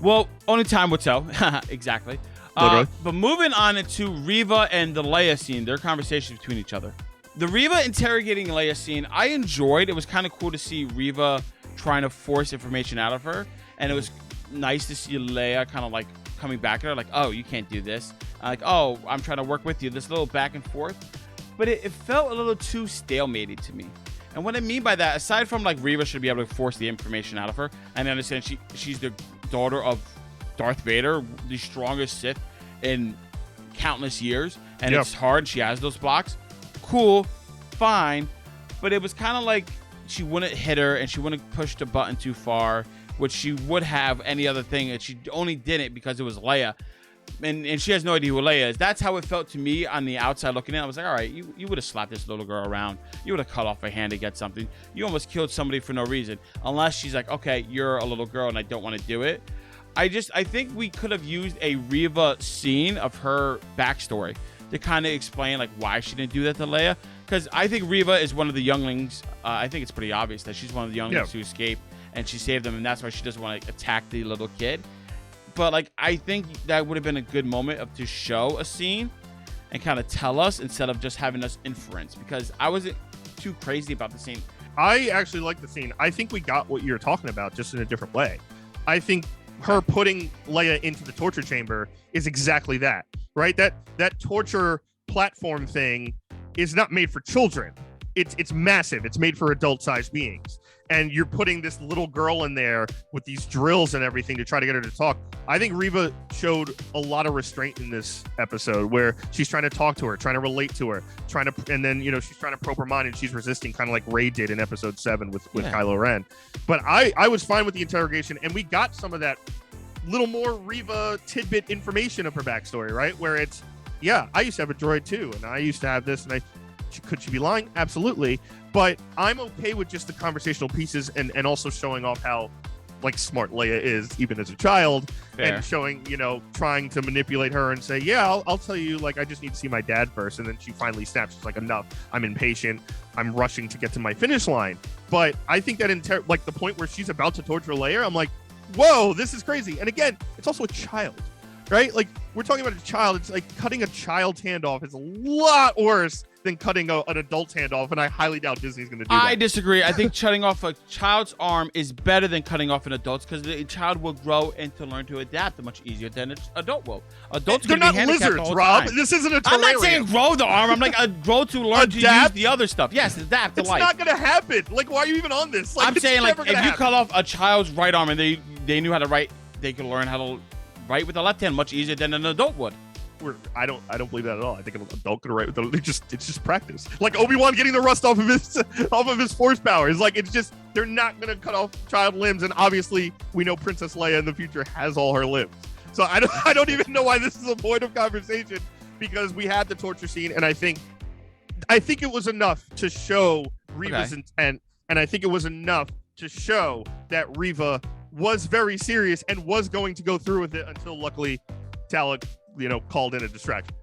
Well, only time will tell. Exactly. But moving on into Reva and the Leia scene, their conversations between each other. The Reva interrogating Leia scene, I enjoyed. It was kind of cool to see Reva trying to force information out of her. And it was nice to see Leia kind of like coming back at her, like, oh, you can't do this. Like, oh, I'm trying to work with you. This little back and forth. But it felt a little too stalemated to me. And what I mean by that, aside from like Reva should be able to force the information out of her, and I understand she's the daughter of Darth Vader, the strongest Sith in countless years, and It's hard. She has those blocks. Cool, fine, but it was kind of like she wouldn't hit her and she wouldn't push the button too far, which she would have any other thing, and she only did it because it was Leia, and she has no idea who Leia is. That's how it felt to me on the outside looking in. I was like, all right, you would have slapped this little girl around. You would have cut off her hand to get something. You almost killed somebody for no reason, unless she's like, okay, you're a little girl and I don't want to do it. I think we could have used a Reva scene of her backstory to kind of explain like why she didn't do that to Leia, because I think Reva is one of the younglings. I think it's pretty obvious that she's one of the younglings who escaped, and she saved them, and that's why she doesn't want to attack the little kid. But like, I think that would have been a good moment to show a scene and kind of tell us instead of just having us inference, because I wasn't too crazy about the scene. I actually like the scene. I think we got what you're talking about, just in a different way. I think her putting Leia into the torture chamber is exactly that, right? That torture platform thing is not made for children. It's massive. It's made for adult-sized beings. And you're putting this little girl in there with these drills and everything to try to get her to talk. I think Reva showed a lot of restraint in this episode, where she's trying to talk to her, trying to relate to her, and then, she's trying to probe her mind, and she's resisting, kind of like Rey did in episode 7 with Kylo Ren. But I was fine with the interrogation, and we got some of that little more Reva tidbit information of her backstory, right? Where it's, I used to have a droid too, and I used to have this, and could she be lying? Absolutely. But I'm okay with just the conversational pieces and also showing off how like smart Leia is, even as a child. Fair. And showing, trying to manipulate her and say, I'll tell you, like, I just need to see my dad first. And then she finally snaps. She's like, enough. I'm impatient. I'm rushing to get to my finish line. But I think that the point where she's about to torture Leia, I'm like, whoa, this is crazy. And again, it's also a child, right? Like, we're talking about a child. It's like cutting a child's hand off is a lot worse than cutting an adult's hand off, and I highly doubt Disney's going to do that. I disagree. I think cutting off a child's arm is better than cutting off an adult's, because the child will grow and to learn to adapt much easier than an adult will. Adults they're not lizards, Rob. This isn't a terrarium. I'm not saying grow the arm. I'm like, grow to learn to use the other stuff. Yes, adapt to life. It's not going to happen. Like, why are you even on this? Like, I'm saying, like, if you cut off a child's right arm and they knew how to write, they could learn how to write with the left hand much easier than an adult would. I don't believe that at all. I think an adult could write with it's just practice. Like Obi-Wan getting the rust off of his force power. It's like, it's just, they're not gonna cut off child limbs, and obviously we know Princess Leia in the future has all her limbs. So I don't even know why this is a point of conversation, because we had the torture scene, and I think it was enough to show Reva's intent, and I think it was enough to show that Reva was very serious and was going to go through with it until luckily Talek called in a distraction.